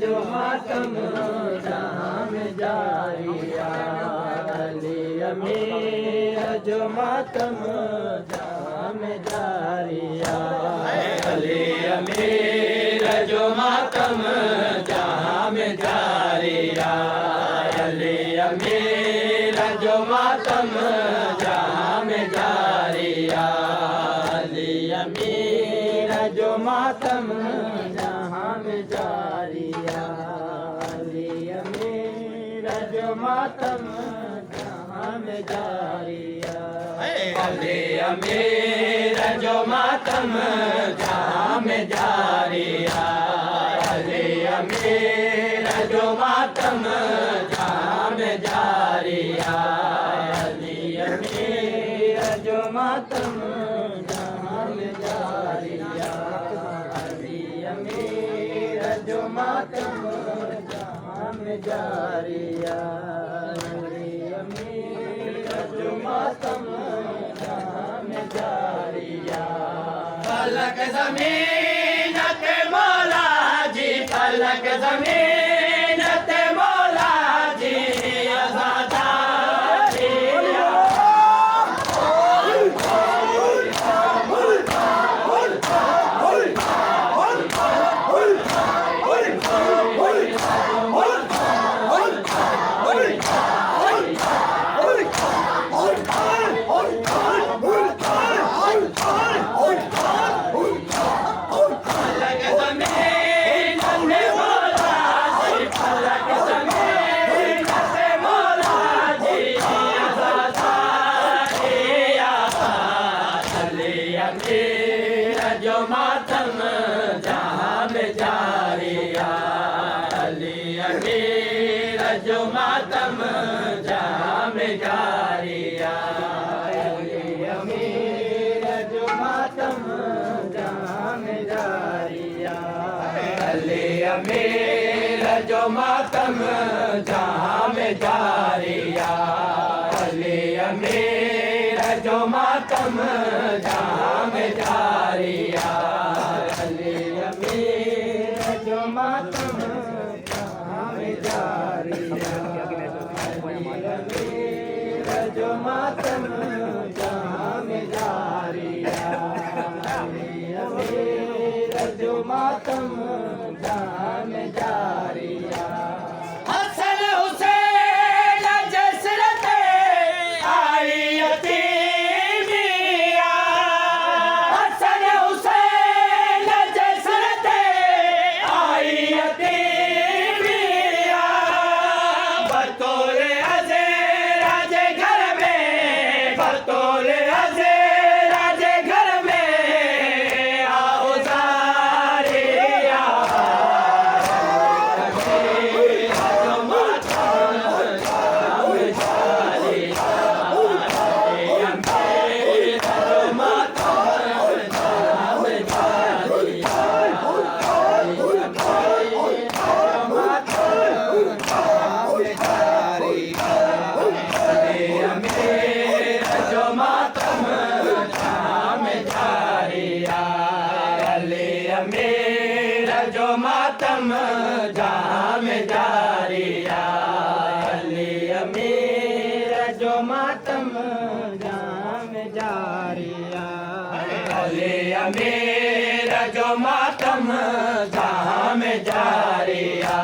जो मातम जाम जारिया अली अमीर जो मातम जाम जारिया अली अमीर जो मातम जाम जारिया अली अमीर जो मातम जाम जारिया अली अमीर जो मातम जाम जारिया अली अमीर जो मातम जाम जारिया अली अमीर जो मातम जाम जारिया अली अमीर जो मातम जाम जारिया अली अमीर जो मातम जाम जारिया अली अमीर जो मातम जाम जारिया अली अमीर जो मातम जाम जारिया फलक ज़मीन ते मौला जी फलक ज़मीन ते मौला जी जो मातम जाम जारिया अली अमीर जो मातम जाम जारिया अली अमीर जो मातम जाम जारिया अली अमीर जो मातम जाम जारिया अली अमीर जो मातम जाम जारिया अली अमीर जो मातम जाम जारिया अली अमीर जो मातम जाम जारिया अली अमीर जो मातम जाम जारिया हसन हुसैन जसरते आई यतीमिया हसन हुसैन जसरते आई यतीमिया बतौर अज़े राजे घर में बतौर अज़े राजे घर में आओ सारिया जो मातम जाम जारिया अली अमीर जो मातम जाम जारिया अली अमीर जो मातम जाम जारिया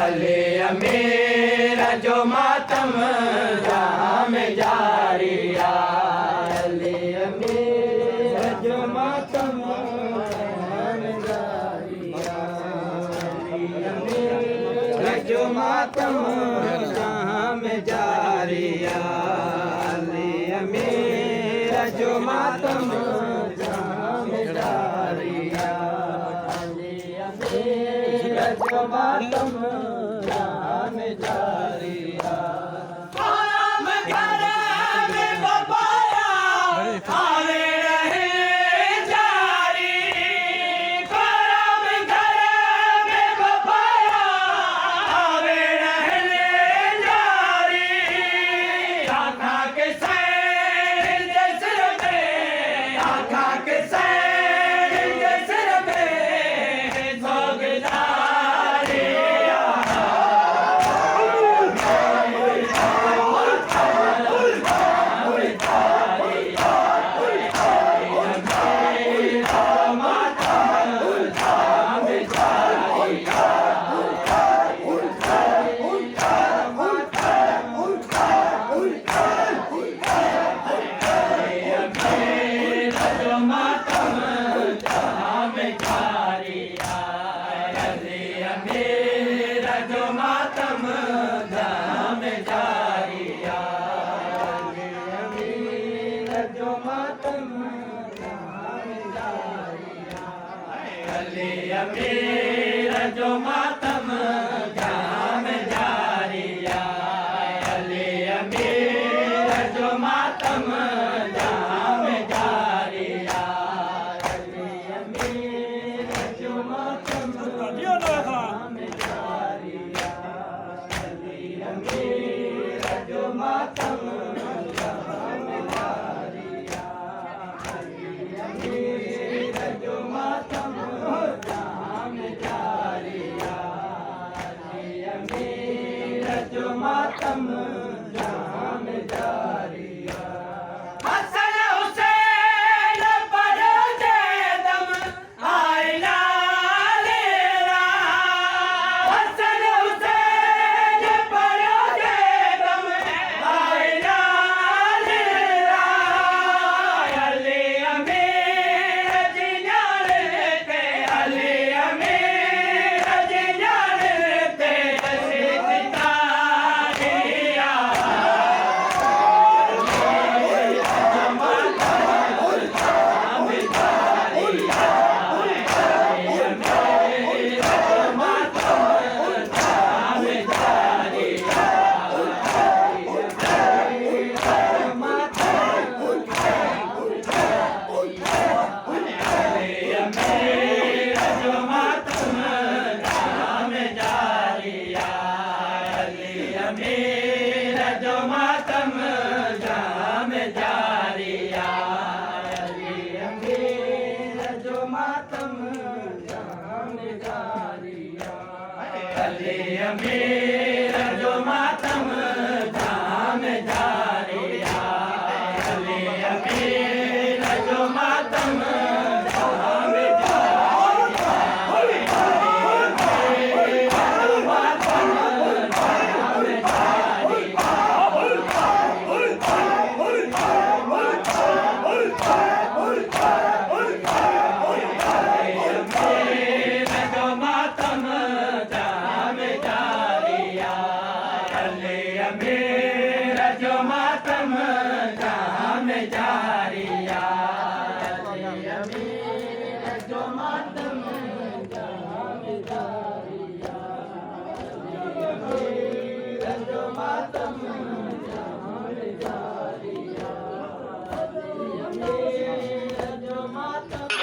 अली अमीर जो मातम जाम जारिया अली अमीर जो मातम जो मातम जाम जारिया अली अमीर जो मातम जाम जारिया अली अमीर जो मातम जाम जारिया अमीर जो मातम जाम जारिया अली अमीर जो मातम जाम जारिया अली अमीर जो मातम जाम जारिया अली अमीर जो मातम जाम जारिया अली अमीर जो मातम जाम जारिया अली अमीर जो मातम जाम जारिया हसन हुसैन पर दम आईना लेरा हसन हुसैन पर दम आईना लेरा अली अमीर जिन्यारे ते अली अमीर जिन्यारे ते सितारिया अमीर जो मातम जाम जारिया अली अमीर जो मातम जाम जारिया अली अमीर जो मातम जाम जारिया अली अमीर जो मातम जाम अमीर जो मातम जाम जारिया अली अमीर जो मातम जाम जारिया अली अमीर जो मातम जाम जारिया अली अमीर जो मातम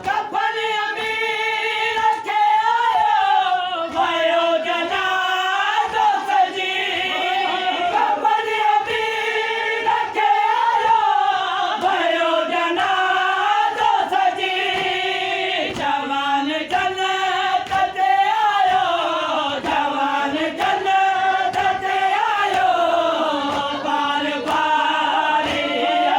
कफन अमीर के आयो भयो जनाज़ो सजी कफन अमीर के आयो भयो जनाज़ो सजी जवान जन्नत ते आयो जवान जन्नत ते आयो बार बारिया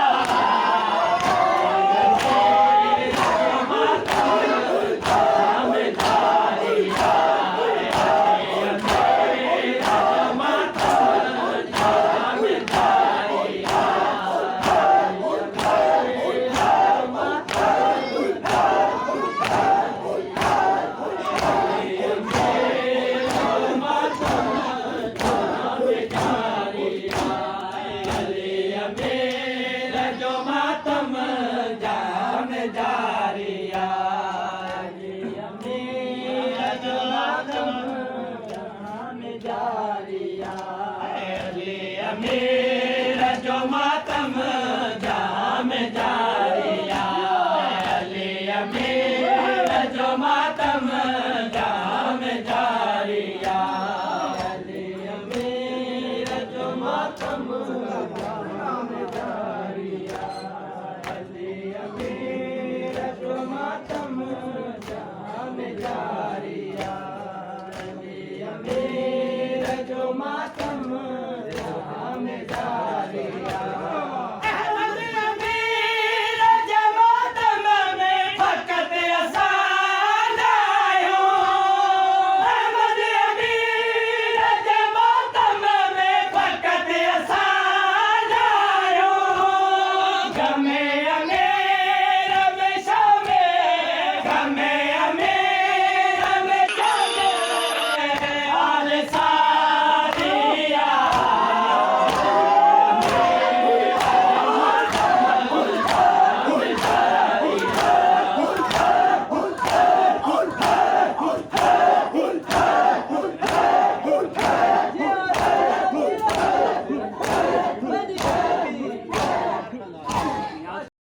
जो मातम जाम जारिया अली अमीर जो मातम जाम जारिया अली अमीर